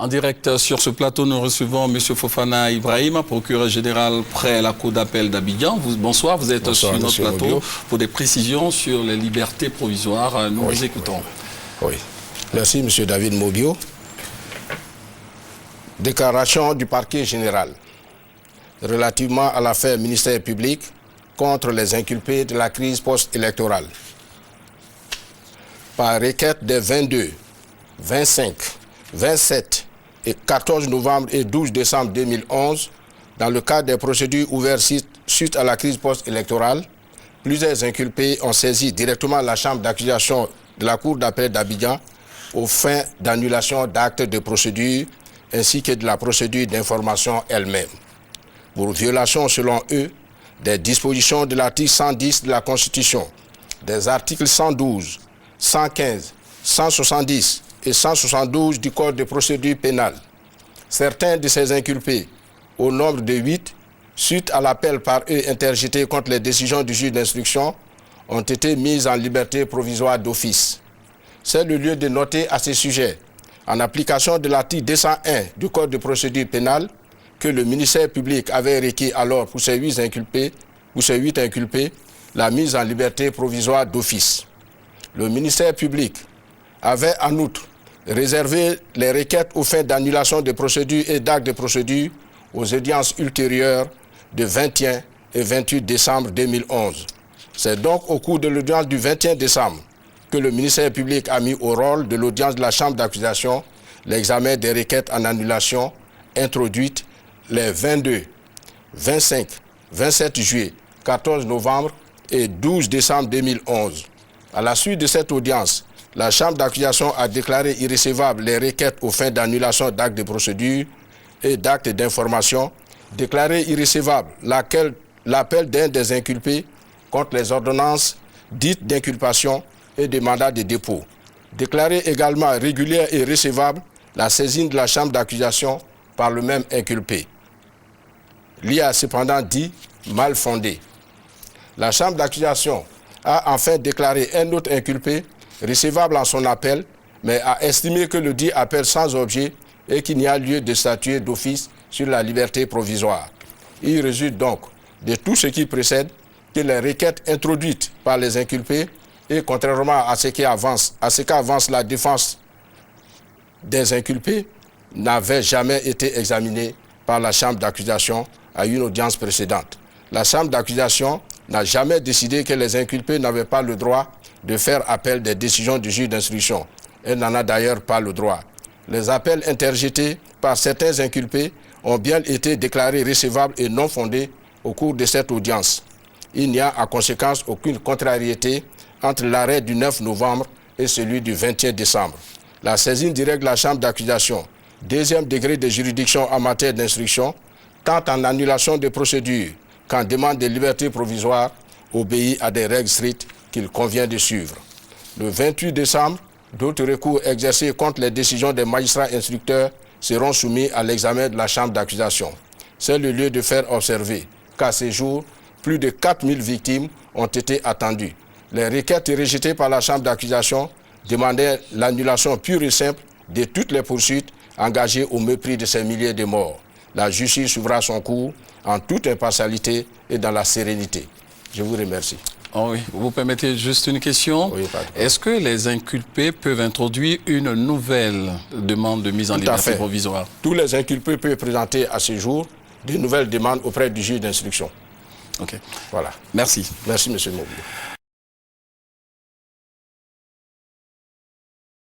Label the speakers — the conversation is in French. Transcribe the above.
Speaker 1: En direct sur ce plateau, nous recevons M. Fofana Ibrahim, procureur général près la Cour d'appel d'Abidjan. Bonsoir, vous êtes bonsoir, sur notre plateau Modio. Pour des précisions sur les libertés provisoires. Nous vous écoutons.
Speaker 2: Oui. Merci, M. David Mobio. Déclaration du parquet général relativement à l'affaire ministère public contre les inculpés de la crise post-électorale. Par requête des 22, 25, 27 et 14 novembre et 12 décembre 2011, dans le cadre des procédures ouvertes suite à la crise post-électorale, plusieurs inculpés ont saisi directement la chambre d'accusation de la Cour d'appel d'Abidjan aux fins d'annulation d'actes de procédure ainsi que de la procédure d'information elle-même, pour violation selon eux des dispositions de l'article 110 de la Constitution, des articles 112, 115, 170 et 172 du Code de procédure pénale. Certains de ces inculpés, au nombre de 8, suite à l'appel par eux interjeté contre les décisions du juge d'instruction, ont été mis en liberté provisoire d'office. C'est le lieu de noter à ce sujet, en application de l'article 201 du Code de procédure pénale, que le ministère public avait requis alors pour ces 8 inculpés la mise en liberté provisoire d'office. Le ministère public avait en outre réservé les requêtes aux fins d'annulation de procédures et d'actes de procédure aux audiences ultérieures de 21 et 28 décembre 2011. C'est donc au cours de l'audience du 21 décembre que le ministère public a mis au rôle de l'audience de la chambre d'accusation l'examen des requêtes en annulation introduites les 22, 25, 27 juillet, 14 novembre et 12 décembre 2011. À la suite de cette audience, la chambre d'accusation a déclaré irrécevables les requêtes aux fins d'annulation d'actes de procédure et d'actes d'information, déclaré irrécevable l'appel d'un des inculpés contre les ordonnances dites d'inculpation et de mandat de dépôt. Déclaré également régulière et recevable la saisine de la chambre d'accusation par le même inculpé. L'IA a cependant dit mal fondé. La chambre d'accusation a enfin déclaré un autre inculpé recevable en son appel, mais a estimé que le dit appel sans objet et qu'il n'y a lieu de statuer d'office sur la liberté provisoire. Il résulte donc de tout ce qui précède que les requêtes introduites par les inculpés et contrairement à ce qu'avance la défense des inculpés, n'avaient jamais été examinées par la chambre d'accusation à une audience précédente. La chambre d'accusation n'a jamais décidé que les inculpés n'avaient pas le droit de faire appel des décisions du juge d'instruction. Elle n'en a d'ailleurs pas le droit. Les appels interjetés par certains inculpés ont bien été déclarés recevables et non fondés au cours de cette audience. Il n'y a à conséquence aucune contrariété entre l'arrêt du 9 novembre et celui du 21 décembre. La saisine directe de la chambre d'accusation, deuxième degré de juridiction en matière d'instruction, tant en annulation de procédure qu'en demande de liberté provisoire, obéit à des règles strictes qu'il convient de suivre. Le 28 décembre, d'autres recours exercés contre les décisions des magistrats instructeurs seront soumis à l'examen de la chambre d'accusation. C'est le lieu de faire observer qu'à ce jour, plus de 4000 victimes ont été attendues. Les requêtes rejetées par la chambre d'accusation demandaient l'annulation pure et simple de toutes les poursuites engagées au mépris de ces milliers de morts. La justice suivra son cours en toute impartialité et dans la sérénité. Je vous remercie.
Speaker 1: Oh oui. Vous permettez juste une question?
Speaker 2: Oui,
Speaker 1: est-ce que les inculpés peuvent introduire une nouvelle demande de mise en liberté provisoire?
Speaker 2: Tous les inculpés peuvent présenter à ce jour de nouvelles demandes auprès du juge d'instruction.
Speaker 1: Ok.
Speaker 2: Voilà.
Speaker 1: Merci.
Speaker 2: Merci, M. Mobile.